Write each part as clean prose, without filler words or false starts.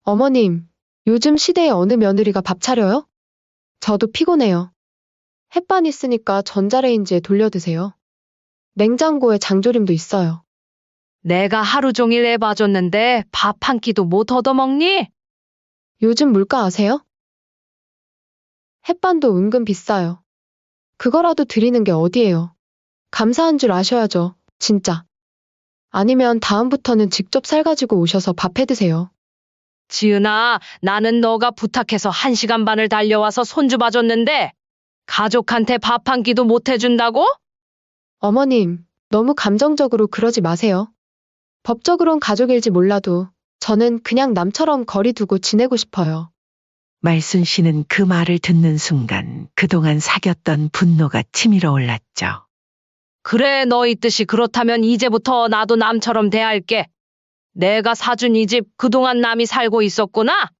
어머님, 요즘 시대에 어느 며느리가 밥 차려요? 저도 피곤해요. 햇반 있으니까 전자레인지에 돌려 드세요. 냉장고에 장조림도 있어요. 내가 하루 종일 애 봐줬는데 밥 한 끼도 못 얻어먹니? 요즘 물가 아세요? 햇반도 은근 비싸요. 그거라도 드리는 게 어디예요? 감사한 줄 아셔야죠, 진짜. 아니면 다음부터는 직접 쌀 가지고 오셔서 밥 해 드세요. 지은아, 나는 너가 부탁해서 1시간 반을 달려와서 손주 봐줬는데 가족한테 밥 한 끼도 못 해준다고? 어머님, 너무 감정적으로 그러지 마세요. 법적으론 가족일지 몰라도 저는 그냥 남처럼 거리 두고 지내고 싶어요. 말순 씨는 그 말을 듣는 순간 그동안 사귀었던 분노가 치밀어 올랐죠. 그래, 너희 뜻이 그렇다면 이제부터 나도 남처럼 대할게. 내가 사준 이 집 그동안 남이 살고 있었구나?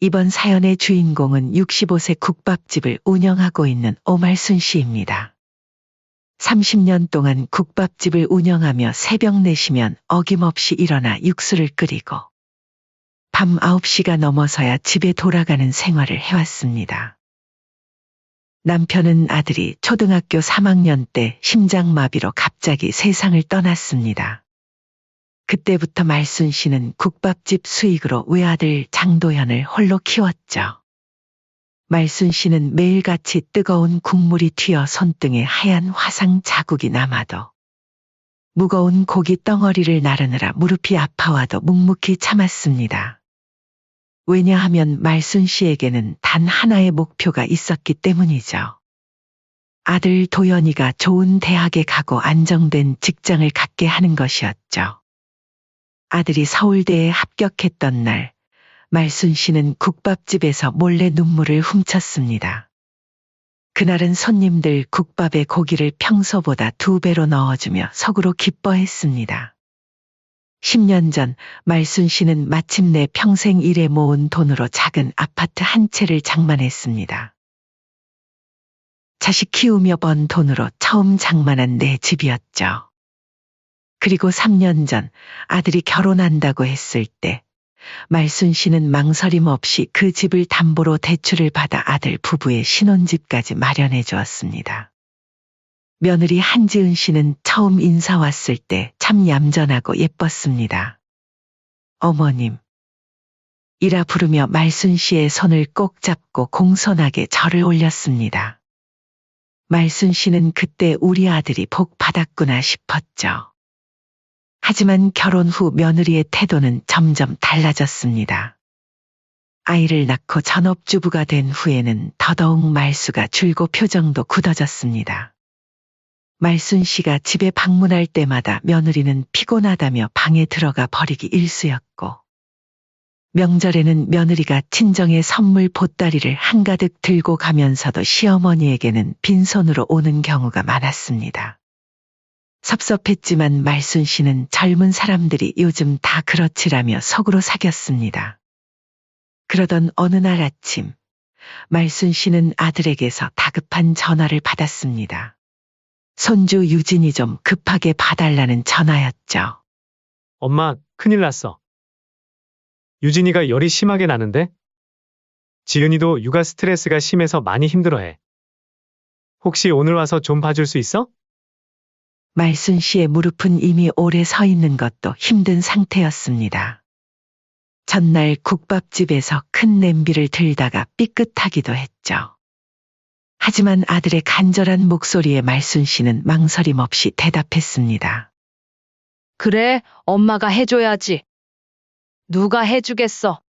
이번 사연의 주인공은 65세 국밥집을 운영하고 있는 오말순 씨입니다. 30년 동안 국밥집을 운영하며 새벽 4시면 어김없이 일어나 육수를 끓이고 밤 9시가 넘어서야 집에 돌아가는 생활을 해왔습니다. 남편은 아들이 초등학교 3학년 때 심장마비로 갑자기 세상을 떠났습니다. 그때부터 말순 씨는 국밥집 수익으로 외아들 장도연을 홀로 키웠죠. 말순 씨는 매일같이 뜨거운 국물이 튀어 손등에 하얀 화상 자국이 남아도 무거운 고기 덩어리를 나르느라 무릎이 아파와도 묵묵히 참았습니다. 왜냐하면 말순 씨에게는 단 하나의 목표가 있었기 때문이죠. 아들 도연이가 좋은 대학에 가고 안정된 직장을 갖게 하는 것이었죠. 아들이 서울대에 합격했던 날, 말순 씨는 국밥집에서 몰래 눈물을 훔쳤습니다. 그날은 손님들 국밥에 고기를 평소보다 2배로 넣어주며 속으로 기뻐했습니다. 10년 전 말순 씨는 마침내 평생 일해 모은 돈으로 작은 아파트 한 채를 장만했습니다. 자식 키우며 번 돈으로 처음 장만한 내 집이었죠. 그리고 3년 전 아들이 결혼한다고 했을 때 말순 씨는 망설임 없이 그 집을 담보로 대출을 받아 아들 부부의 신혼집까지 마련해 주었습니다. 며느리 한지은 씨는 처음 인사 왔을 때 참 얌전하고 예뻤습니다. 어머님. 이라 부르며 말순 씨의 손을 꼭 잡고 공손하게 절을 올렸습니다. 말순 씨는 그때 우리 아들이 복 받았구나 싶었죠. 하지만 결혼 후 며느리의 태도는 점점 달라졌습니다. 아이를 낳고 전업주부가 된 후에는 더더욱 말수가 줄고 표정도 굳어졌습니다. 말순 씨가 집에 방문할 때마다 며느리는 피곤하다며 방에 들어가 버리기 일쑤였고 명절에는 며느리가 친정의 선물 보따리를 한가득 들고 가면서도 시어머니에게는 빈손으로 오는 경우가 많았습니다. 섭섭했지만 말순 씨는 젊은 사람들이 요즘 다 그렇지라며 속으로 사겼습니다. 그러던 어느 날 아침, 말순 씨는 아들에게서 다급한 전화를 받았습니다. 손주 유진이 좀 급하게 봐달라는 전화였죠. 엄마, 큰일 났어. 유진이가 열이 심하게 나는데? 지은이도 육아 스트레스가 심해서 많이 힘들어해. 혹시 오늘 와서 좀 봐줄 수 있어? 말순 씨의 무릎은 이미 오래 서 있는 것도 힘든 상태였습니다. 전날 국밥집에서 큰 냄비를 들다가 삐끗하기도 했죠. 하지만 아들의 간절한 목소리에 말순 씨는 망설임 없이 대답했습니다. 그래, 엄마가 해줘야지. 누가 해주겠어?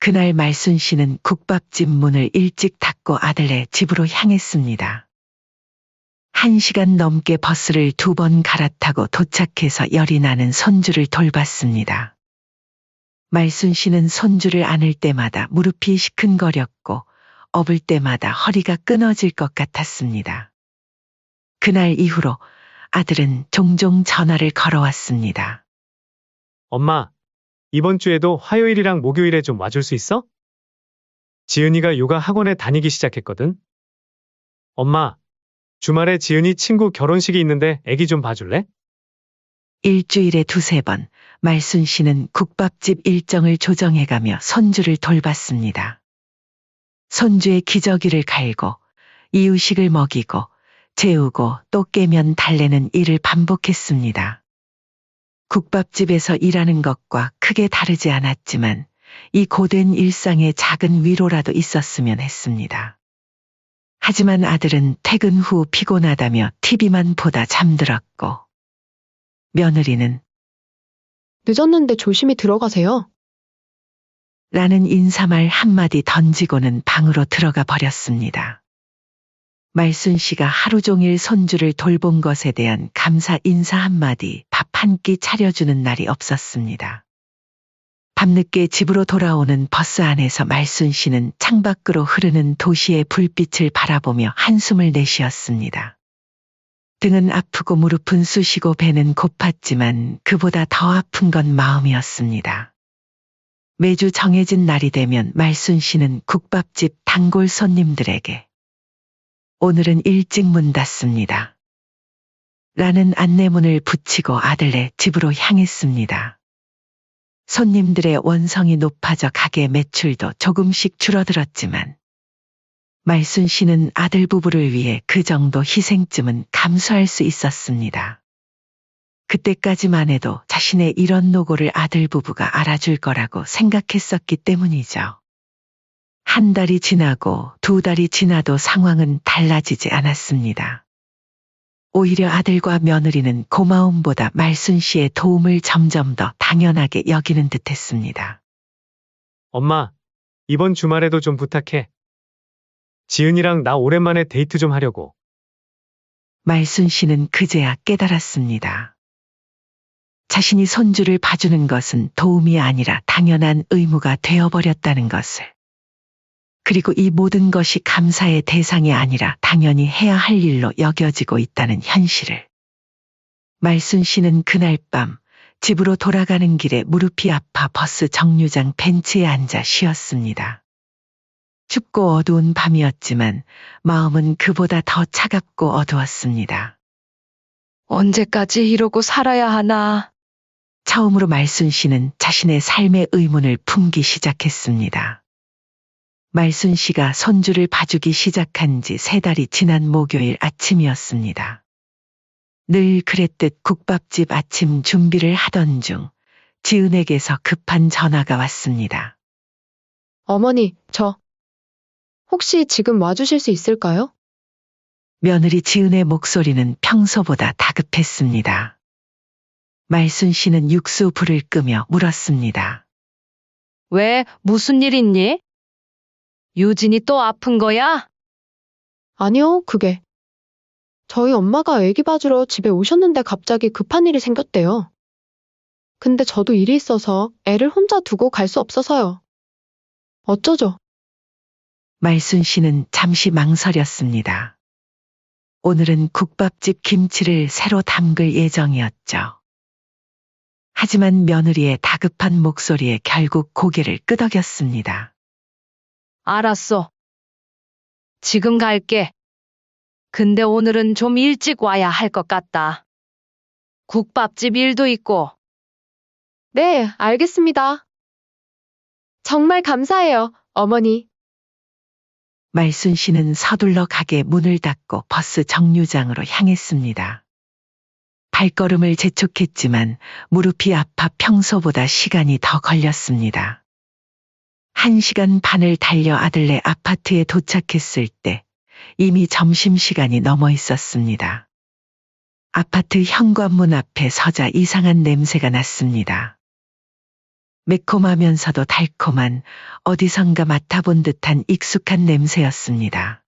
그날 말순 씨는 국밥집 문을 일찍 닫고 아들네 집으로 향했습니다. 1시간 넘게 버스를 2번 갈아타고 도착해서 열이 나는 손주를 돌봤습니다. 말순 씨는 손주를 안을 때마다 무릎이 시큰거렸고 업을 때마다 허리가 끊어질 것 같았습니다. 그날 이후로 아들은 종종 전화를 걸어왔습니다. 엄마, 이번 주에도 화요일이랑 목요일에 좀 와줄 수 있어? 지은이가 요가 학원에 다니기 시작했거든. 엄마, 주말에 지은이 친구 결혼식이 있는데 애기 좀 봐줄래? 일주일에 두세 번 말순 씨는 국밥집 일정을 조정해가며 손주를 돌봤습니다. 손주의 기저귀를 갈고 이유식을 먹이고 재우고 또 깨면 달래는 일을 반복했습니다. 국밥집에서 일하는 것과 크게 다르지 않았지만 이 고된 일상에 작은 위로라도 있었으면 했습니다. 하지만 아들은 퇴근 후 피곤하다며 TV만 보다 잠들었고 며느리는 늦었는데 조심히 들어가세요. 라는 인사말 한마디 던지고는 방으로 들어가 버렸습니다. 말순 씨가 하루 종일 손주를 돌본 것에 대한 감사 인사 한마디, 밥 한 끼 차려주는 날이 없었습니다. 밤늦게 집으로 돌아오는 버스 안에서 말순 씨는 창밖으로 흐르는 도시의 불빛을 바라보며 한숨을 내쉬었습니다. 등은 아프고 무릎은 쑤시고 배는 고팠지만 그보다 더 아픈 건 마음이었습니다. 매주 정해진 날이 되면 말순 씨는 국밥집 단골 손님들에게 오늘은 일찍 문 닫습니다. 라는 안내문을 붙이고 아들네 집으로 향했습니다. 손님들의 원성이 높아져 가게 매출도 조금씩 줄어들었지만 말순 씨는 아들 부부를 위해 그 정도 희생쯤은 감수할 수 있었습니다. 그때까지만 해도 자신의 이런 노고를 아들 부부가 알아줄 거라고 생각했었기 때문이죠. 한 달이 지나고 두 달이 지나도 상황은 달라지지 않았습니다. 오히려 아들과 며느리는 고마움보다 말순 씨의 도움을 점점 더 당연하게 여기는 듯했습니다. 엄마, 이번 주말에도 좀 부탁해. 지은이랑 나 오랜만에 데이트 좀 하려고. 말순 씨는 그제야 깨달았습니다. 자신이 손주를 봐주는 것은 도움이 아니라 당연한 의무가 되어버렸다는 것을. 그리고 이 모든 것이 감사의 대상이 아니라 당연히 해야 할 일로 여겨지고 있다는 현실을. 말순 씨는 그날 밤 집으로 돌아가는 길에 무릎이 아파 버스 정류장 벤치에 앉아 쉬었습니다. 춥고 어두운 밤이었지만 마음은 그보다 더 차갑고 어두웠습니다. 언제까지 이러고 살아야 하나? 처음으로 말순 씨는 자신의 삶의 의문을 품기 시작했습니다. 말순 씨가 손주를 봐주기 시작한 지 3달이 지난 목요일 아침이었습니다. 늘 그랬듯 국밥집 아침 준비를 하던 중 지은에게서 급한 전화가 왔습니다. 어머니, 혹시 지금 와주실 수 있을까요? 며느리 지은의 목소리는 평소보다 다급했습니다. 말순 씨는 육수 불을 끄며 물었습니다. 왜, 무슨 일 있니? 유진이 또 아픈 거야? 아니요, 그게. 저희 엄마가 애기 봐주러 집에 오셨는데 갑자기 급한 일이 생겼대요. 근데 저도 일이 있어서 애를 혼자 두고 갈 수 없어서요. 어쩌죠? 말순 씨는 잠시 망설였습니다. 오늘은 국밥집 김치를 새로 담글 예정이었죠. 하지만 며느리의 다급한 목소리에 결국 고개를 끄덕였습니다. 알았어. 지금 갈게. 근데 오늘은 좀 일찍 와야 할 것 같다. 국밥집 일도 있고. 네, 알겠습니다. 정말 감사해요, 어머니. 말순 씨는 서둘러 가게 문을 닫고 버스 정류장으로 향했습니다. 발걸음을 재촉했지만 무릎이 아파 평소보다 시간이 더 걸렸습니다. 1시간 반을 달려 아들네 아파트에 도착했을 때 이미 점심시간이 넘어 있었습니다. 아파트 현관문 앞에 서자 이상한 냄새가 났습니다. 매콤하면서도 달콤한 어디선가 맡아본 듯한 익숙한 냄새였습니다.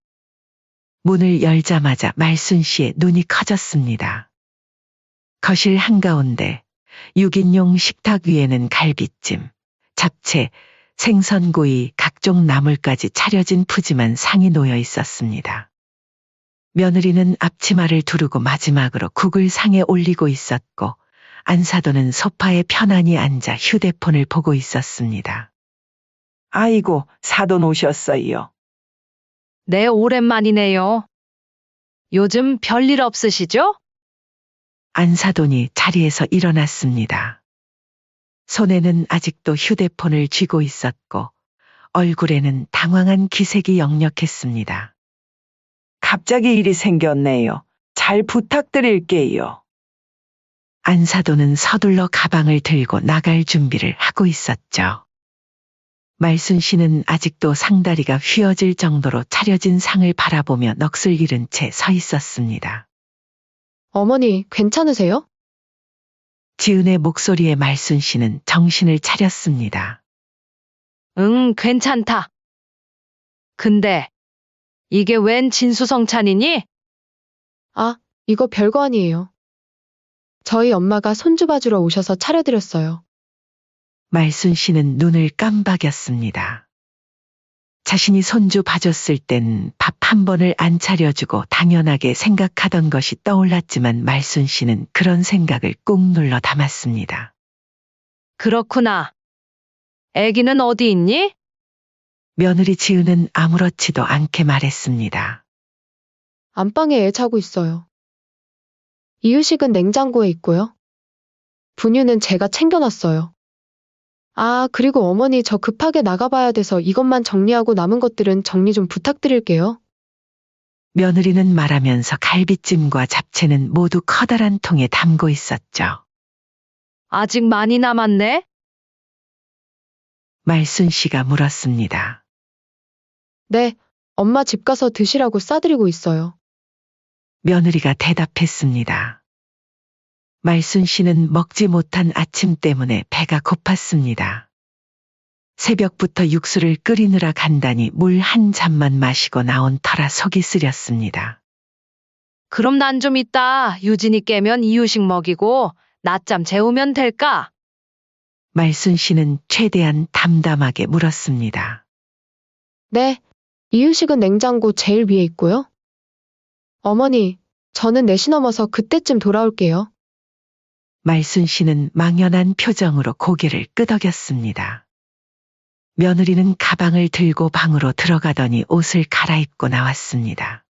문을 열자마자 말순 씨의 눈이 커졌습니다. 거실 한가운데 6인용 식탁 위에는 갈비찜, 잡채, 생선구이, 각종 나물까지 차려진 푸짐한 상이 놓여 있었습니다. 며느리는 앞치마를 두르고 마지막으로 국을 상에 올리고 있었고 안사도는 소파에 편안히 앉아 휴대폰을 보고 있었습니다. 아이고, 사돈 오셨어요. 네, 오랜만이네요. 요즘 별일 없으시죠? 안사돈이 자리에서 일어났습니다. 손에는 아직도 휴대폰을 쥐고 있었고 얼굴에는 당황한 기색이 역력했습니다. 갑자기 일이 생겼네요. 잘 부탁드릴게요. 안사돈은 서둘러 가방을 들고 나갈 준비를 하고 있었죠. 말순 씨는 아직도 상다리가 휘어질 정도로 차려진 상을 바라보며 넋을 잃은 채 서 있었습니다. 어머니, 괜찮으세요? 지은의 목소리에 말순 씨는 정신을 차렸습니다. 응, 괜찮다. 근데 이게 웬 진수성찬이니? 아, 이거 별거 아니에요. 저희 엄마가 손주 봐주러 오셔서 차려드렸어요. 말순 씨는 눈을 깜박였습니다. 자신이 손주 봐줬을 땐 밥 한 번을 안 차려주고 당연하게 생각하던 것이 떠올랐지만 말순 씨는 그런 생각을 꾹 눌러 담았습니다. 그렇구나. 애기는 어디 있니? 며느리 지은은 아무렇지도 않게 말했습니다. 안방에 애 자고 있어요. 이유식은 냉장고에 있고요. 분유는 제가 챙겨놨어요. 아, 그리고 어머니 저 급하게 나가봐야 돼서 이것만 정리하고 남은 것들은 정리 좀 부탁드릴게요. 며느리는 말하면서 갈비찜과 잡채는 모두 커다란 통에 담고 있었죠. 아직 많이 남았네? 말순 씨가 물었습니다. 네, 엄마 집 가서 드시라고 싸드리고 있어요. 며느리가 대답했습니다. 말순 씨는 먹지 못한 아침 때문에 배가 고팠습니다. 새벽부터 육수를 끓이느라 간단히 물 한 잔만 마시고 나온 터라 속이 쓰렸습니다. 그럼 난 좀 이따 유진이 깨면 이유식 먹이고 낮잠 재우면 될까? 말순 씨는 최대한 담담하게 물었습니다. 네, 이유식은 냉장고 제일 위에 있고요. 어머니, 저는 4시 넘어서 그때쯤 돌아올게요. 말순 씨는 망연한 표정으로 고개를 끄덕였습니다. 며느리는 가방을 들고 방으로 들어가더니 옷을 갈아입고 나왔습니다.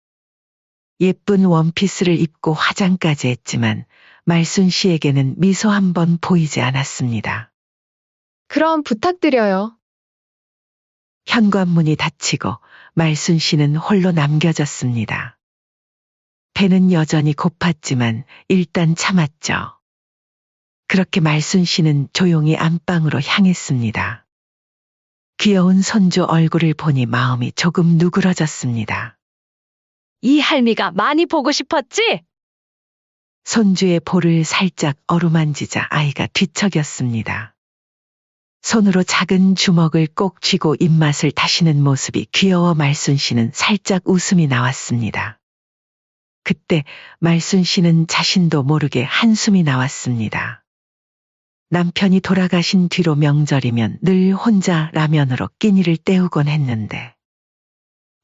예쁜 원피스를 입고 화장까지 했지만 말순 씨에게는 미소 한 번 보이지 않았습니다. 그럼 부탁드려요. 현관문이 닫히고 말순 씨는 홀로 남겨졌습니다. 배는 여전히 고팠지만 일단 참았죠. 그렇게 말순 씨는 조용히 안방으로 향했습니다. 귀여운 손주 얼굴을 보니 마음이 조금 누그러졌습니다. 이 할미가 많이 보고 싶었지? 손주의 볼을 살짝 어루만지자 아이가 뒤척였습니다. 손으로 작은 주먹을 꼭 쥐고 입맛을 다시는 모습이 귀여워 말순 씨는 살짝 웃음이 나왔습니다. 그때 말순 씨는 자신도 모르게 한숨이 나왔습니다. 남편이 돌아가신 뒤로 명절이면 늘 혼자 라면으로 끼니를 때우곤 했는데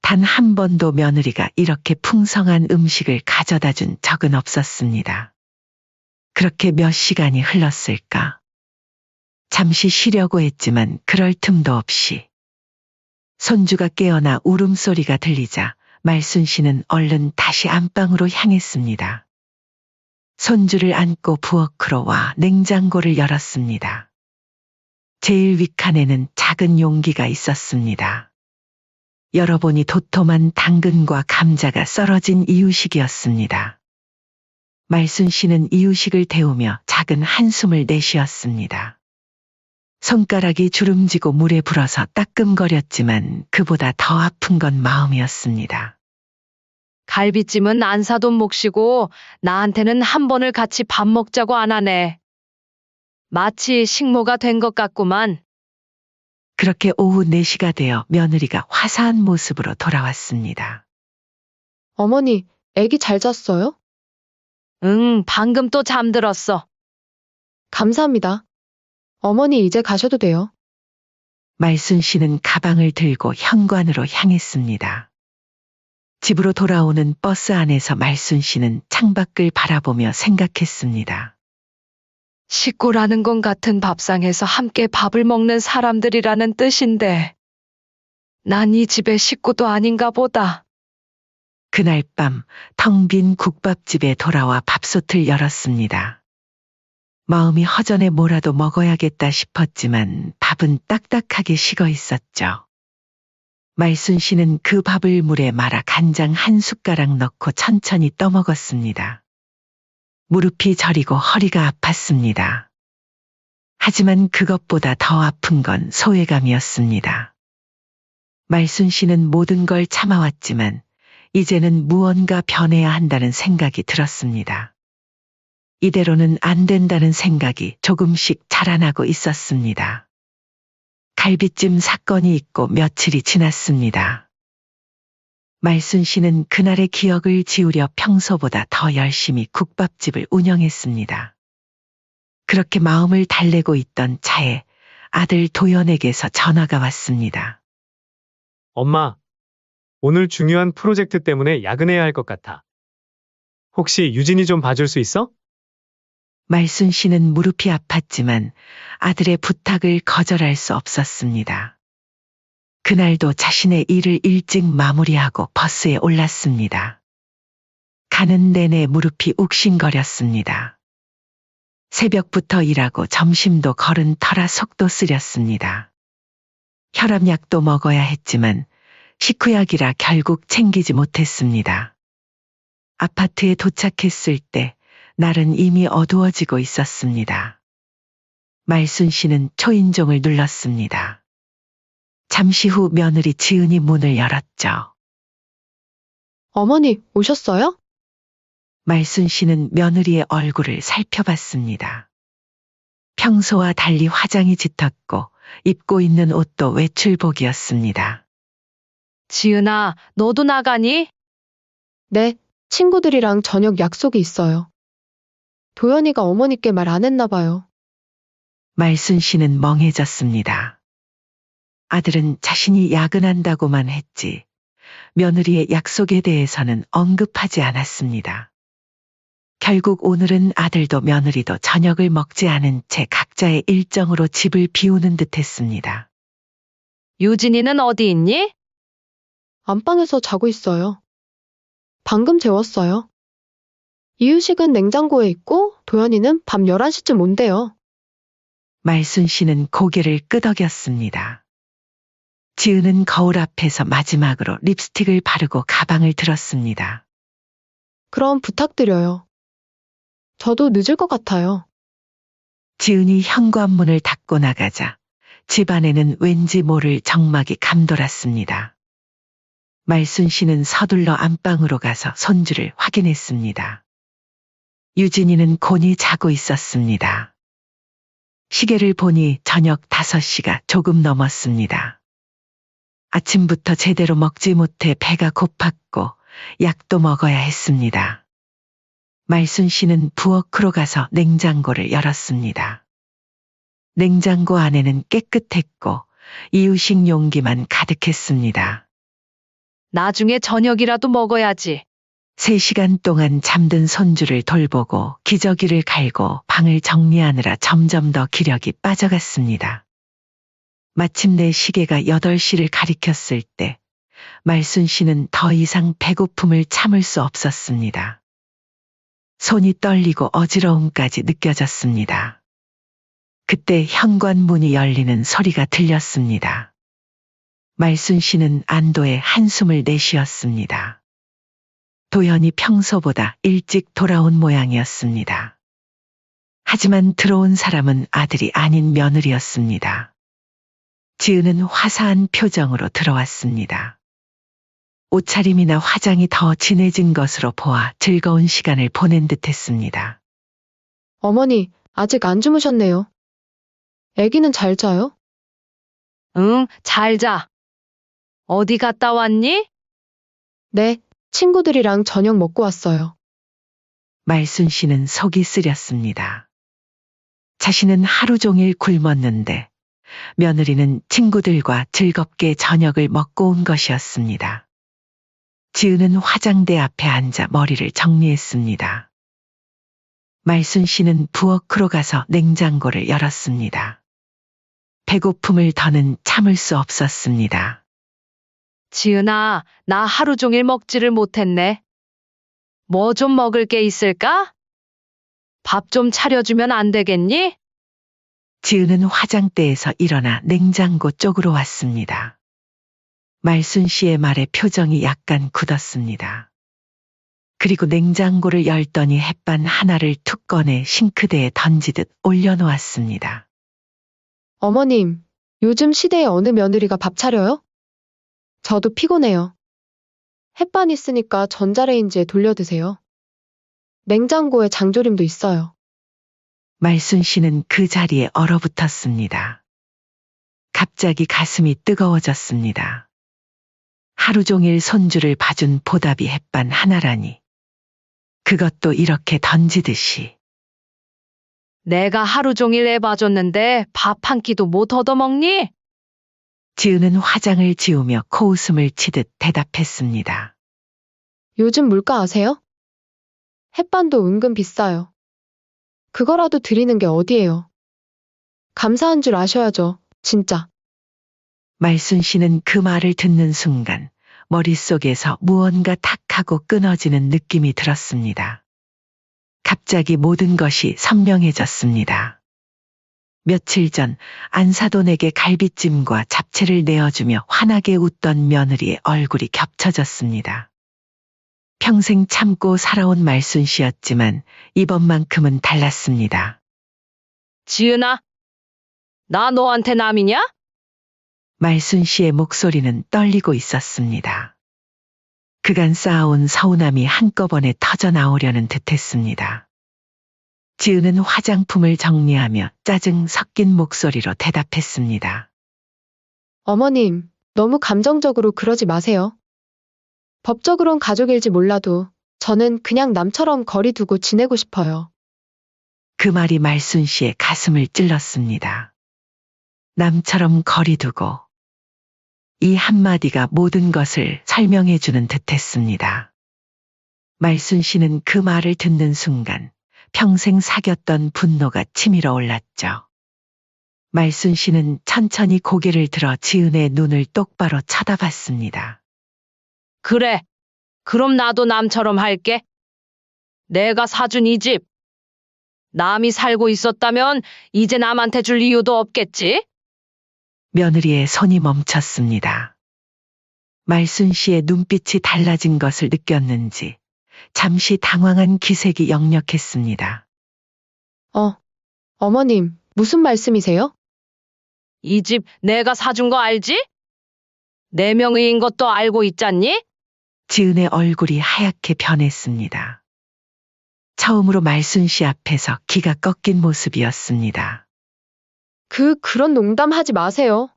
단 한 번도 며느리가 이렇게 풍성한 음식을 가져다 준 적은 없었습니다. 그렇게 몇 시간이 흘렀을까? 잠시 쉬려고 했지만 그럴 틈도 없이 손주가 깨어나 울음소리가 들리자 말순 씨는 얼른 다시 안방으로 향했습니다. 손주를 안고 부엌으로 와 냉장고를 열었습니다. 제일 윗칸에는 작은 용기가 있었습니다. 열어보니 도톰한 당근과 감자가 썰어진 이유식이었습니다. 말순 씨는 이유식을 데우며 작은 한숨을 내쉬었습니다. 손가락이 주름지고 물에 불어서 따끔거렸지만 그보다 더 아픈 건 마음이었습니다. 갈비찜은 안사돈 몫이고 나한테는 한 번을 같이 밥 먹자고 안 하네. 마치 식모가 된 것 같구만. 그렇게 오후 4시가 되어 며느리가 화사한 모습으로 돌아왔습니다. 어머니, 애기 잘 잤어요? 응, 방금 또 잠들었어. 감사합니다. 어머니 이제 가셔도 돼요. 말순 씨는 가방을 들고 현관으로 향했습니다. 집으로 돌아오는 버스 안에서 말순 씨는 창밖을 바라보며 생각했습니다. 식구라는 건 같은 밥상에서 함께 밥을 먹는 사람들이라는 뜻인데 난 이 집의 식구도 아닌가 보다. 그날 밤 텅 빈 국밥집에 돌아와 밥솥을 열었습니다. 마음이 허전해 뭐라도 먹어야겠다 싶었지만 밥은 딱딱하게 식어 있었죠. 말순 씨는 그 밥을 물에 말아 간장 한 숟가락 넣고 천천히 떠먹었습니다. 무릎이 저리고 허리가 아팠습니다. 하지만 그것보다 더 아픈 건 소외감이었습니다. 말순 씨는 모든 걸 참아왔지만 이제는 무언가 변해야 한다는 생각이 들었습니다. 이대로는 안 된다는 생각이 조금씩 자라나고 있었습니다. 갈비찜 사건이 있고 며칠이 지났습니다. 말순 씨는 그날의 기억을 지우려 평소보다 더 열심히 국밥집을 운영했습니다. 그렇게 마음을 달래고 있던 차에 아들 도연에게서 전화가 왔습니다. 엄마, 오늘 중요한 프로젝트 때문에 야근해야 할 것 같아. 혹시 유진이 좀 봐줄 수 있어? 말순 씨는 무릎이 아팠지만 아들의 부탁을 거절할 수 없었습니다. 그날도 자신의 일을 일찍 마무리하고 버스에 올랐습니다. 가는 내내 무릎이 욱신거렸습니다. 새벽부터 일하고 점심도 걸은 터라 속도 쓰렸습니다. 혈압약도 먹어야 했지만 식후약이라 결국 챙기지 못했습니다. 아파트에 도착했을 때 날은 이미 어두워지고 있었습니다. 말순 씨는 초인종을 눌렀습니다. 잠시 후 며느리 지은이 문을 열었죠. 어머니, 오셨어요? 말순 씨는 며느리의 얼굴을 살펴봤습니다. 평소와 달리 화장이 짙었고 입고 있는 옷도 외출복이었습니다. 지은아, 너도 나가니? 네, 친구들이랑 저녁 약속이 있어요. 도연이가 어머니께 말 안 했나 봐요. 말순 씨는 멍해졌습니다. 아들은 자신이 야근한다고만 했지 며느리의 약속에 대해서는 언급하지 않았습니다. 결국 오늘은 아들도 며느리도 저녁을 먹지 않은 채 각자의 일정으로 집을 비우는 듯 했습니다. 유진이는 어디 있니? 안방에서 자고 있어요. 방금 재웠어요. 이유식은 냉장고에 있고 도연이는 밤 11시쯤 온대요. 말순 씨는 고개를 끄덕였습니다. 지은은 거울 앞에서 마지막으로 립스틱을 바르고 가방을 들었습니다. 그럼 부탁드려요. 저도 늦을 것 같아요. 지은이 현관문을 닫고 나가자 집 안에는 왠지 모를 정막이 감돌았습니다. 말순 씨는 서둘러 안방으로 가서 손주를 확인했습니다. 유진이는 곤히 자고 있었습니다. 시계를 보니 저녁 5시가 조금 넘었습니다. 아침부터 제대로 먹지 못해 배가 고팠고 약도 먹어야 했습니다. 말순 씨는 부엌으로 가서 냉장고를 열었습니다. 냉장고 안에는 깨끗했고 이유식 용기만 가득했습니다. 나중에 저녁이라도 먹어야지. 3시간 동안 잠든 손주를 돌보고 기저귀를 갈고 방을 정리하느라 점점 더 기력이 빠져갔습니다. 마침내 시계가 8시를 가리켰을 때 말순 씨는 더 이상 배고픔을 참을 수 없었습니다. 손이 떨리고 어지러움까지 느껴졌습니다. 그때 현관문이 열리는 소리가 들렸습니다. 말순 씨는 안도의 한숨을 내쉬었습니다. 도연이 평소보다 일찍 돌아온 모양이었습니다. 하지만 들어온 사람은 아들이 아닌 며느리였습니다. 지은은 화사한 표정으로 들어왔습니다. 옷차림이나 화장이 더 진해진 것으로 보아 즐거운 시간을 보낸 듯 했습니다. 어머니, 아직 안 주무셨네요. 애기는 잘 자요? 응, 잘 자. 어디 갔다 왔니? 네, 친구들이랑 저녁 먹고 왔어요. 말순 씨는 속이 쓰렸습니다. 자신은 하루 종일 굶었는데 며느리는 친구들과 즐겁게 저녁을 먹고 온 것이었습니다. 지은은 화장대 앞에 앉아 머리를 정리했습니다. 말순 씨는 부엌으로 가서 냉장고를 열었습니다. 배고픔을 더는 참을 수 없었습니다. 지은아, 나 하루 종일 먹지를 못했네. 뭐 좀 먹을 게 있을까? 밥 좀 차려주면 안 되겠니? 지은은 화장대에서 일어나 냉장고 쪽으로 왔습니다. 말순 씨의 말에 표정이 약간 굳었습니다. 그리고 냉장고를 열더니 햇반 하나를 툭 꺼내 싱크대에 던지듯 올려놓았습니다. 어머님, 요즘 시대에 어느 며느리가 밥 차려요? 저도 피곤해요. 햇반 있으니까 전자레인지에 돌려 드세요. 냉장고에 장조림도 있어요. 말순 씨는 그 자리에 얼어붙었습니다. 갑자기 가슴이 뜨거워졌습니다. 하루 종일 손주를 봐준 보답이 햇반 하나라니. 그것도 이렇게 던지듯이. 내가 하루 종일 애 봐줬는데 밥 한 끼도 못 얻어먹니? 지은은 화장을 지우며 코웃음을 치듯 대답했습니다. 요즘 물가 아세요? 햇반도 은근 비싸요. 그거라도 드리는 게 어디예요? 감사한 줄 아셔야죠, 진짜. 말순 씨는 그 말을 듣는 순간 머릿속에서 무언가 탁 하고 끊어지는 느낌이 들었습니다. 갑자기 모든 것이 선명해졌습니다. 며칠 전 안사돈에게 갈비찜과 잡채를 내어주며 환하게 웃던 며느리의 얼굴이 겹쳐졌습니다. 평생 참고 살아온 말순 씨였지만 이번만큼은 달랐습니다. 지은아, 나 너한테 남이냐? 말순 씨의 목소리는 떨리고 있었습니다. 그간 쌓아온 서운함이 한꺼번에 터져나오려는 듯했습니다. 지은은 화장품을 정리하며 짜증 섞인 목소리로 대답했습니다. 어머님, 너무 감정적으로 그러지 마세요. 법적으론 가족일지 몰라도 저는 그냥 남처럼 거리 두고 지내고 싶어요. 그 말이 말순 씨의 가슴을 찔렀습니다. 남처럼 거리 두고. 이 한마디가 모든 것을 설명해주는 듯했습니다. 말순 씨는 그 말을 듣는 순간 평생 사귀었던 분노가 치밀어 올랐죠. 말순 씨는 천천히 고개를 들어 지은의 눈을 똑바로 쳐다봤습니다. 그래. 그럼 나도 남처럼 할게. 내가 사준 이 집. 남이 살고 있었다면 이제 남한테 줄 이유도 없겠지? 며느리의 손이 멈췄습니다. 말순 씨의 눈빛이 달라진 것을 느꼈는지 잠시 당황한 기색이 역력했습니다. 어머님, 무슨 말씀이세요? 이 집 내가 사준 거 알지? 내 명의인 것도 알고 있잖니? 지은의 얼굴이 하얗게 변했습니다. 처음으로 말순 씨 앞에서 기가 꺾인 모습이었습니다. 그런 농담 하지 마세요.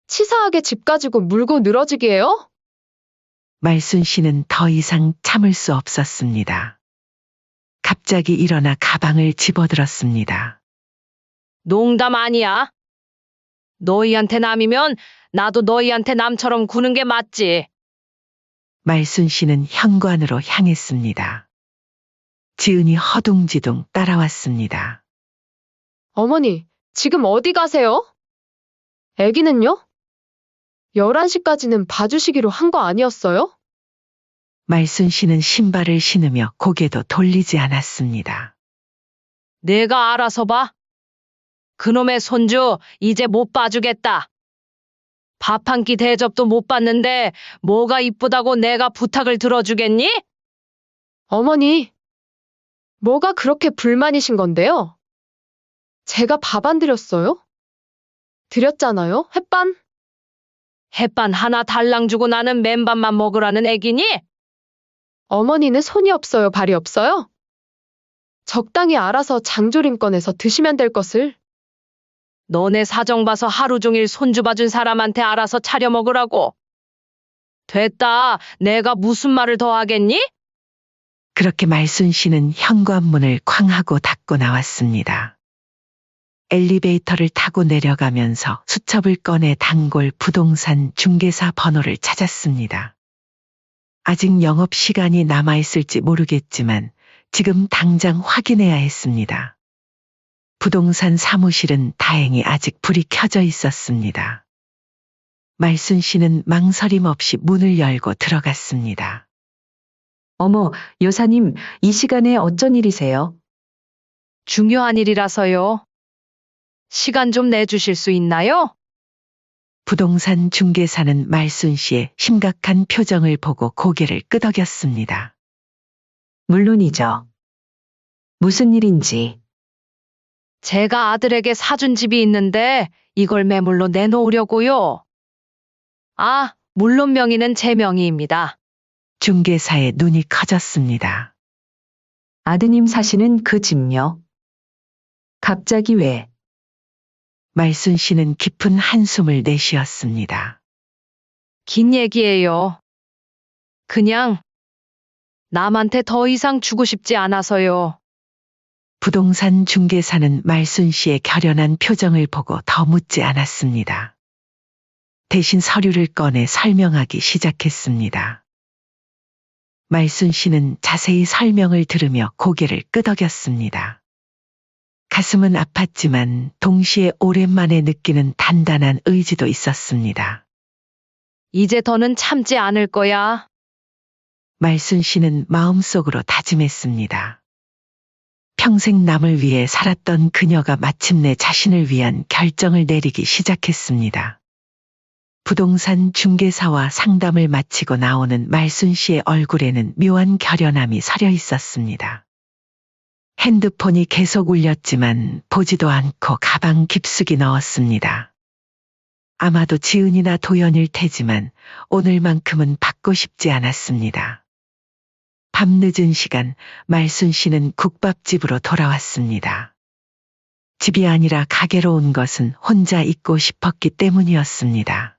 치사하게 집 가지고 물고 늘어지기예요? 말순 씨는 더 이상 참을 수 없었습니다. 갑자기 일어나 가방을 집어들었습니다. 농담 아니야. 너희한테 남이면 나도 너희한테 남처럼 구는 게 맞지. 말순 씨는 현관으로 향했습니다. 지은이 허둥지둥 따라왔습니다. 어머니, 지금 어디 가세요? 애기는요? 11시까지는 봐주시기로 한 거 아니었어요? 말순 씨는 신발을 신으며 고개도 돌리지 않았습니다. 내가 알아서 봐. 그놈의 손주 이제 못 봐주겠다. 밥 한 끼 대접도 못 받는데 뭐가 이쁘다고 내가 부탁을 들어주겠니? 어머니, 뭐가 그렇게 불만이신 건데요? 제가 밥 안 드렸어요? 드렸잖아요, 햇반? 햇반 하나 달랑 주고 나는 맨밥만 먹으라는 애기니? 어머니는 손이 없어요, 발이 없어요? 적당히 알아서 장조림 꺼내서 드시면 될 것을. 너네 사정 봐서 하루 종일 손주 봐준 사람한테 알아서 차려 먹으라고. 됐다. 내가 무슨 말을 더 하겠니? 그렇게 말순 씨는 현관문을 쾅 하고 닫고 나왔습니다. 엘리베이터를 타고 내려가면서 수첩을 꺼내 단골 부동산 중개사 번호를 찾았습니다. 아직 영업 시간이 남아있을지 모르겠지만 지금 당장 확인해야 했습니다. 부동산 사무실은 다행히 아직 불이 켜져 있었습니다. 말순 씨는 망설임 없이 문을 열고 들어갔습니다. 어머, 여사님, 이 시간에 어쩐 일이세요? 중요한 일이라서요. 시간 좀 내주실 수 있나요? 부동산 중개사는 말순 씨의 심각한 표정을 보고 고개를 끄덕였습니다. 물론이죠. 무슨 일인지. 제가 아들에게 사준 집이 있는데 이걸 매물로 내놓으려고요. 아, 물론 명의는 제 명의입니다. 중개사의 눈이 커졌습니다. 아드님 사시는 그 집요? 갑자기 왜? 말순 씨는 깊은 한숨을 내쉬었습니다. 긴 얘기예요. 그냥 남한테 더 이상 주고 싶지 않아서요. 부동산 중개사는 말순 씨의 결연한 표정을 보고 더 묻지 않았습니다. 대신 서류를 꺼내 설명하기 시작했습니다. 말순 씨는 자세히 설명을 들으며 고개를 끄덕였습니다. 가슴은 아팠지만 동시에 오랜만에 느끼는 단단한 의지도 있었습니다. 이제 더는 참지 않을 거야. 말순 씨는 마음속으로 다짐했습니다. 평생 남을 위해 살았던 그녀가 마침내 자신을 위한 결정을 내리기 시작했습니다. 부동산 중개사와 상담을 마치고 나오는 말순 씨의 얼굴에는 묘한 결연함이 서려 있었습니다. 핸드폰이 계속 울렸지만 보지도 않고 가방 깊숙이 넣었습니다. 아마도 지은이나 도연일 테지만 오늘만큼은 받고 싶지 않았습니다. 밤늦은 시간 말순 씨는 국밥집으로 돌아왔습니다. 집이 아니라 가게로 온 것은 혼자 있고 싶었기 때문이었습니다.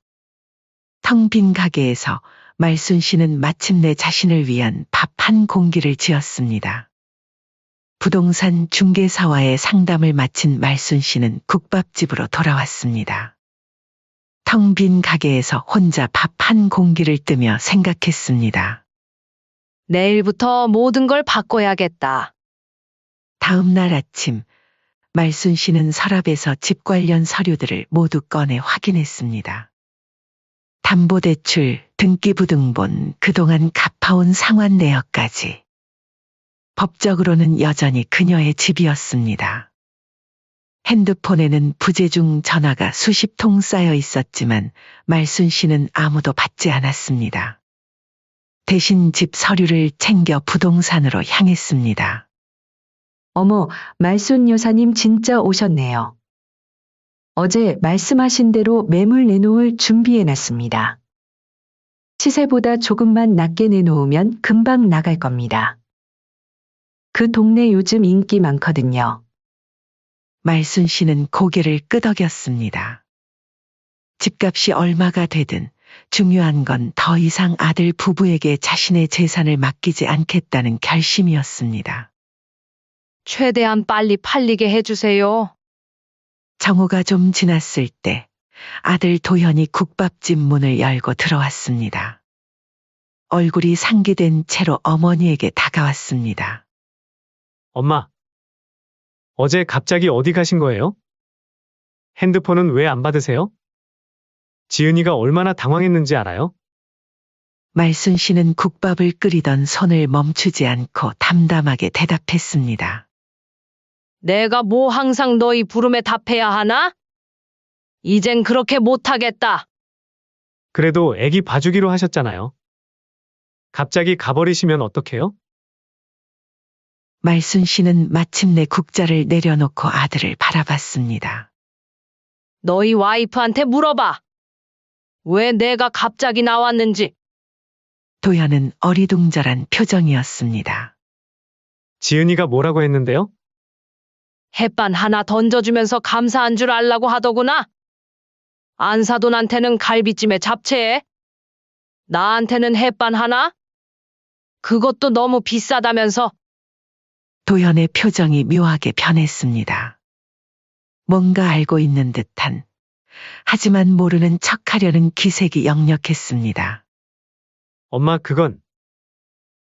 텅 빈 가게에서 말순 씨는 마침내 자신을 위한 밥 한 공기를 지었습니다. 부동산 중개사와의 상담을 마친 말순 씨는 국밥집으로 돌아왔습니다. 텅 빈 가게에서 혼자 밥 한 공기를 뜨며 생각했습니다. 내일부터 모든 걸 바꿔야겠다. 다음 날 아침, 말순 씨는 서랍에서 집 관련 서류들을 모두 꺼내 확인했습니다. 담보대출, 등기부등본, 그동안 갚아온 상환 내역까지. 법적으로는 여전히 그녀의 집이었습니다. 핸드폰에는 부재중 전화가 수십 통 쌓여 있었지만 말순 씨는 아무도 받지 않았습니다. 대신 집 서류를 챙겨 부동산으로 향했습니다. 어머, 말순 여사님 진짜 오셨네요. 어제 말씀하신 대로 매물 내놓을 준비해놨습니다. 시세보다 조금만 낮게 내놓으면 금방 나갈 겁니다. 그 동네 요즘 인기 많거든요. 말순 씨는 고개를 끄덕였습니다. 집값이 얼마가 되든 중요한 건 더 이상 아들 부부에게 자신의 재산을 맡기지 않겠다는 결심이었습니다. 최대한 빨리 팔리게 해주세요. 정오가 좀 지났을 때 아들 도현이 국밥집 문을 열고 들어왔습니다. 얼굴이 상기된 채로 어머니에게 다가왔습니다. 엄마, 어제 갑자기 어디 가신 거예요? 핸드폰은 왜 안 받으세요? 지은이가 얼마나 당황했는지 알아요? 말순 씨는 국밥을 끓이던 손을 멈추지 않고 담담하게 대답했습니다. 내가 뭐 항상 너희 부름에 답해야 하나? 이젠 그렇게 못하겠다. 그래도 애기 봐주기로 하셨잖아요. 갑자기 가버리시면 어떡해요? 말순 씨는 마침내 국자를 내려놓고 아들을 바라봤습니다. 너희 와이프한테 물어봐. 왜 내가 갑자기 나왔는지. 도현은 어리둥절한 표정이었습니다. 지은이가 뭐라고 했는데요? 햇반 하나 던져주면서 감사한 줄 알라고 하더구나. 안사돈한테는 갈비찜에 잡채에. 나한테는 햇반 하나? 그것도 너무 비싸다면서. 도현의 표정이 묘하게 변했습니다. 뭔가 알고 있는 듯한, 하지만 모르는 척하려는 기색이 역력했습니다. 엄마, 그건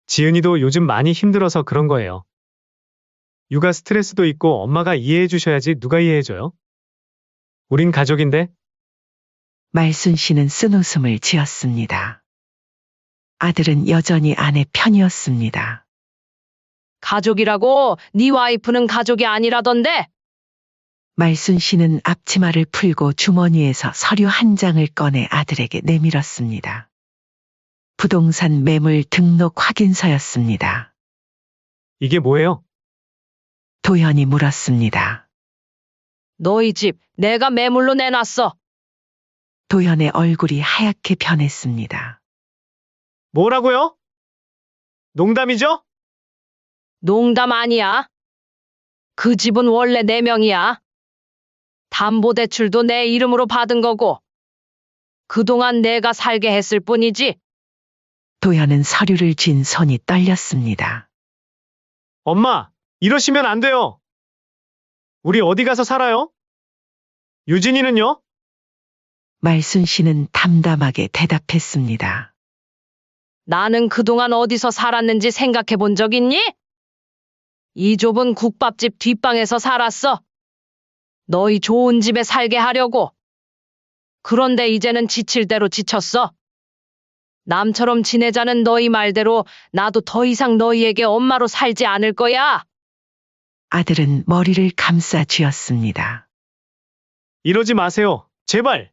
지은이도 요즘 많이 힘들어서 그런 거예요. 육아 스트레스도 있고 엄마가 이해해 주셔야지 누가 이해해 줘요? 우린 가족인데? 말순 씨는 쓴웃음을 지었습니다. 아들은 여전히 아내 편이었습니다. 가족이라고 네 와이프는 가족이 아니라던데? 말순 씨는 앞치마를 풀고 주머니에서 서류 한 장을 꺼내 아들에게 내밀었습니다. 부동산 매물 등록 확인서였습니다. 이게 뭐예요? 도현이 물었습니다. 너희 집 내가 매물로 내놨어. 도현의 얼굴이 하얗게 변했습니다. 뭐라고요? 농담이죠? 농담 아니야. 그 집은 원래 내 명이야. 담보대출도 내 이름으로 받은 거고. 그동안 내가 살게 했을 뿐이지. 도현은 서류를 쥔 손이 떨렸습니다. 엄마, 이러시면 안 돼요. 우리 어디 가서 살아요? 유진이는요? 말순 씨는 담담하게 대답했습니다. 나는 그동안 어디서 살았는지 생각해 본 적 있니? 이 좁은 국밥집 뒷방에서 살았어. 너희 좋은 집에 살게 하려고. 그런데 이제는 지칠 대로 지쳤어. 남처럼 지내자는 너희 말대로 나도 더 이상 너희에게 엄마로 살지 않을 거야. 아들은 머리를 감싸 쥐었습니다. 이러지 마세요. 제발.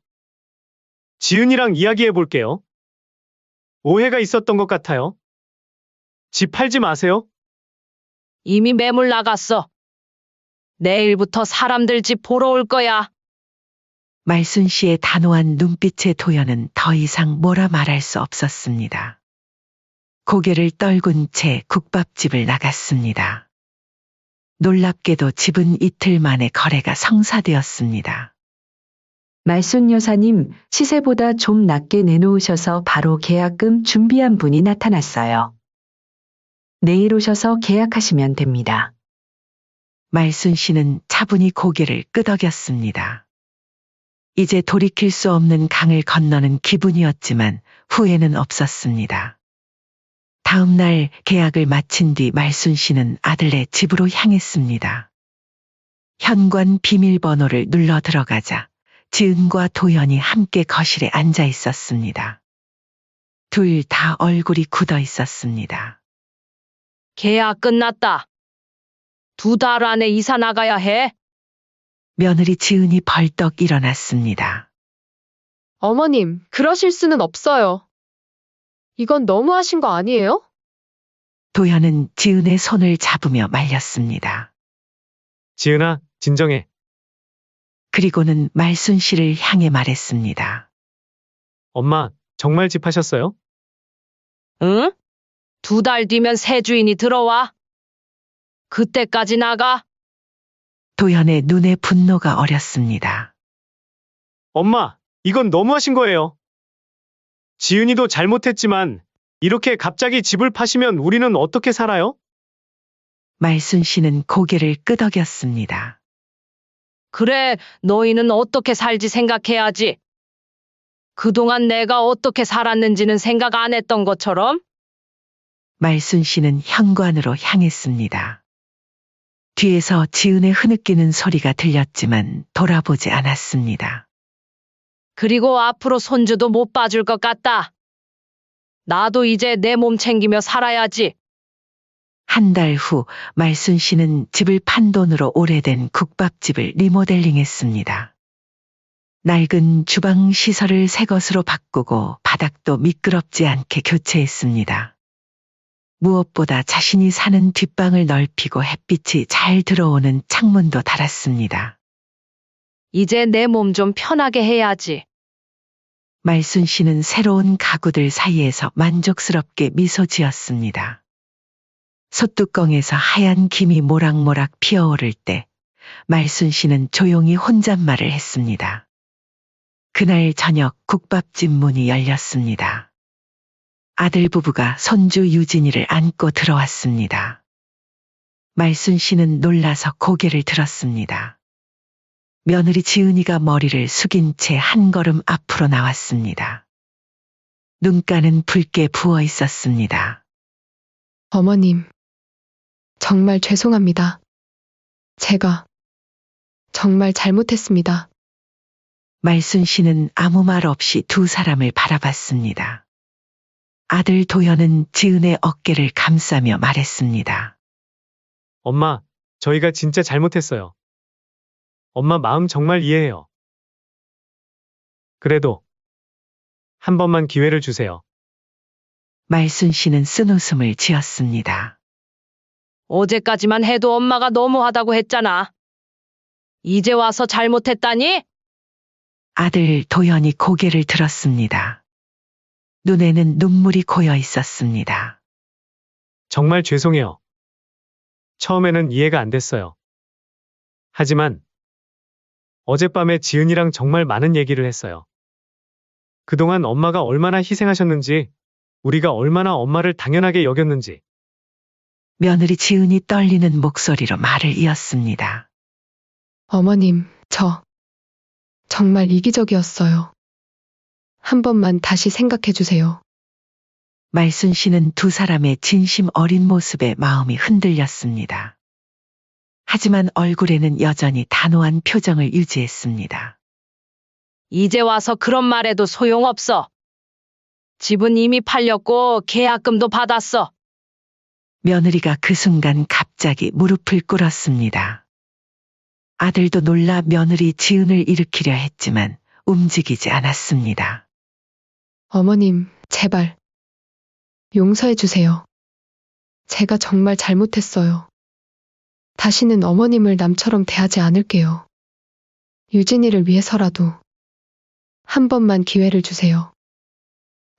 지은이랑 이야기해 볼게요. 오해가 있었던 것 같아요. 집 팔지 마세요. 이미 매물 나갔어. 내일부터 사람들 집 보러 올 거야. 말순 씨의 단호한 눈빛에 도현은 더 이상 뭐라 말할 수 없었습니다. 고개를 떨군 채 국밥집을 나갔습니다. 놀랍게도 집은 이틀 만에 거래가 성사되었습니다. 말순 여사님, 시세보다 좀 낮게 내놓으셔서 바로 계약금 준비한 분이 나타났어요. 내일 오셔서 계약하시면 됩니다. 말순 씨는 차분히 고개를 끄덕였습니다. 이제 돌이킬 수 없는 강을 건너는 기분이었지만 후회는 없었습니다. 다음 날 계약을 마친 뒤 말순 씨는 아들네 집으로 향했습니다. 현관 비밀번호를 눌러 들어가자 지은과 도현이 함께 거실에 앉아 있었습니다. 둘 다 얼굴이 굳어 있었습니다. 계약 끝났다. 2달 안에 이사 나가야 해. 며느리 지은이 벌떡 일어났습니다. 어머님, 그러실 수는 없어요. 이건 너무하신 거 아니에요? 도현은 지은의 손을 잡으며 말렸습니다. 지은아, 진정해. 그리고는 말순 씨를 향해 말했습니다. 엄마, 정말 집 하셨어요? 응? 2달 뒤면 새 주인이 들어와. 그때까지 나가. 도현의 눈에 분노가 어렸습니다. 엄마, 이건 너무하신 거예요. 지은이도 잘못했지만 이렇게 갑자기 집을 파시면 우리는 어떻게 살아요? 말순 씨는 고개를 끄덕였습니다. 그래, 너희는 어떻게 살지 생각해야지. 그동안 내가 어떻게 살았는지는 생각 안 했던 것처럼? 말순 씨는 현관으로 향했습니다. 뒤에서 지은의 흐느끼는 소리가 들렸지만 돌아보지 않았습니다. 그리고 앞으로 손주도 못 봐줄 것 같다. 나도 이제 내 몸 챙기며 살아야지. 한 달 후 말순 씨는 집을 판 돈으로 오래된 국밥집을 리모델링했습니다. 낡은 주방 시설을 새 것으로 바꾸고 바닥도 미끄럽지 않게 교체했습니다. 무엇보다 자신이 사는 뒷방을 넓히고 햇빛이 잘 들어오는 창문도 달았습니다. 이제 내 몸 좀 편하게 해야지. 말순 씨는 새로운 가구들 사이에서 만족스럽게 미소 지었습니다. 솥뚜껑에서 하얀 김이 모락모락 피어오를 때 말순 씨는 조용히 혼잣말을 했습니다. 그날 저녁 국밥집 문이 열렸습니다. 아들 부부가 손주 유진이를 안고 들어왔습니다. 말순 씨는 놀라서 고개를 들었습니다. 며느리 지은이가 머리를 숙인 채 한 걸음 앞으로 나왔습니다. 눈가는 붉게 부어 있었습니다. 어머님, 정말 죄송합니다. 제가 정말 잘못했습니다. 말순 씨는 아무 말 없이 두 사람을 바라봤습니다. 아들 도현은 지은의 어깨를 감싸며 말했습니다. 엄마, 저희가 진짜 잘못했어요. 엄마 마음 정말 이해해요. 그래도 한 번만 기회를 주세요. 말순 씨는 쓴웃음을 지었습니다. 어제까지만 해도 엄마가 너무하다고 했잖아. 이제 와서 잘못했다니? 아들 도현이 고개를 들었습니다. 눈에는 눈물이 고여 있었습니다. 정말 죄송해요. 처음에는 이해가 안 됐어요. 하지만 어젯밤에 지은이랑 정말 많은 얘기를 했어요. 그동안 엄마가 얼마나 희생하셨는지, 우리가 얼마나 엄마를 당연하게 여겼는지. 며느리 지은이 떨리는 목소리로 말을 이었습니다. 어머님, 저 정말 이기적이었어요. 한 번만 다시 생각해 주세요. 말순 씨는 두 사람의 진심 어린 모습에 마음이 흔들렸습니다. 하지만 얼굴에는 여전히 단호한 표정을 유지했습니다. 이제 와서 그런 말해도 소용없어. 집은 이미 팔렸고 계약금도 받았어. 며느리가 그 순간 갑자기 무릎을 꿇었습니다. 아들도 놀라 며느리 지은을 일으키려 했지만 움직이지 않았습니다. 어머님, 제발 용서해 주세요. 제가 정말 잘못했어요. 다시는 어머님을 남처럼 대하지 않을게요. 유진이를 위해서라도 한 번만 기회를 주세요.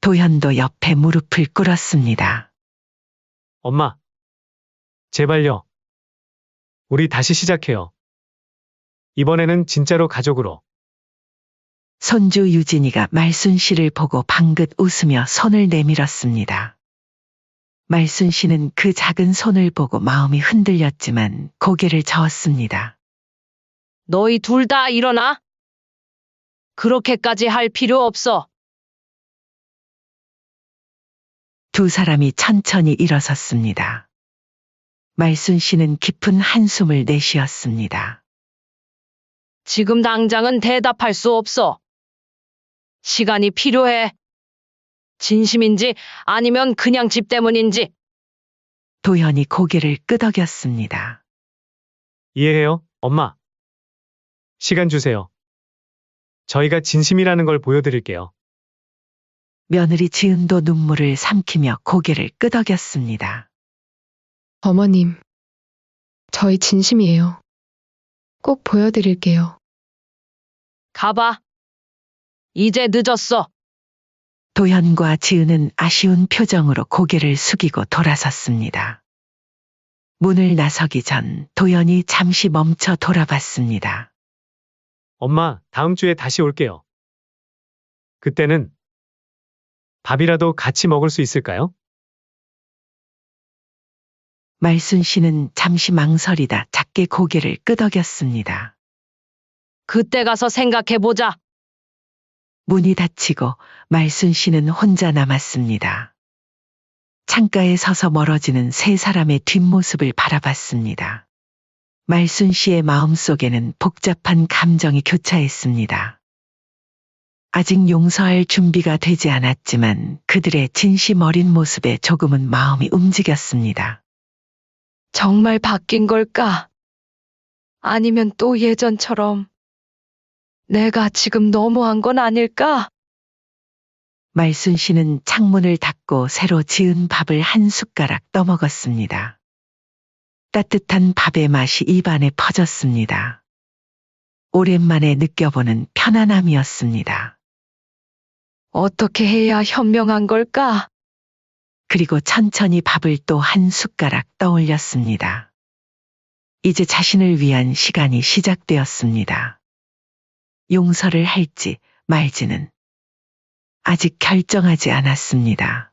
도현도 옆에 무릎을 꿇었습니다. 엄마, 제발요. 우리 다시 시작해요. 이번에는 진짜로 가족으로. 손주 유진이가 말순 씨를 보고 방긋 웃으며 손을 내밀었습니다. 말순 씨는 그 작은 손을 보고 마음이 흔들렸지만 고개를 저었습니다. 너희 둘 다 일어나. 그렇게까지 할 필요 없어. 두 사람이 천천히 일어섰습니다. 말순 씨는 깊은 한숨을 내쉬었습니다. 지금 당장은 대답할 수 없어. 시간이 필요해. 진심인지 아니면 그냥 집 때문인지. 도현이 고개를 끄덕였습니다. 이해해요, 엄마. 시간 주세요. 저희가 진심이라는 걸 보여드릴게요. 며느리 지은도 눈물을 삼키며 고개를 끄덕였습니다. 어머님, 저희 진심이에요. 꼭 보여드릴게요. 가봐. 이제 늦었어. 도현과 지은은 아쉬운 표정으로 고개를 숙이고 돌아섰습니다. 문을 나서기 전 도현이 잠시 멈춰 돌아봤습니다. 엄마, 다음 주에 다시 올게요. 그때는 밥이라도 같이 먹을 수 있을까요? 말순 씨는 잠시 망설이다 작게 고개를 끄덕였습니다. 그때 가서 생각해보자. 문이 닫히고 말순 씨는 혼자 남았습니다. 창가에 서서 멀어지는 세 사람의 뒷모습을 바라봤습니다. 말순 씨의 마음속에는 복잡한 감정이 교차했습니다. 아직 용서할 준비가 되지 않았지만 그들의 진심 어린 모습에 조금은 마음이 움직였습니다. 정말 바뀐 걸까? 아니면 또 예전처럼 내가 지금 너무한 건 아닐까? 말순 씨는 창문을 닫고 새로 지은 밥을 한 숟가락 떠먹었습니다. 따뜻한 밥의 맛이 입안에 퍼졌습니다. 오랜만에 느껴보는 편안함이었습니다. 어떻게 해야 현명한 걸까? 그리고 천천히 밥을 또 한 숟가락 떠올렸습니다. 이제 자신을 위한 시간이 시작되었습니다. 용서를 할지 말지는 아직 결정하지 않았습니다.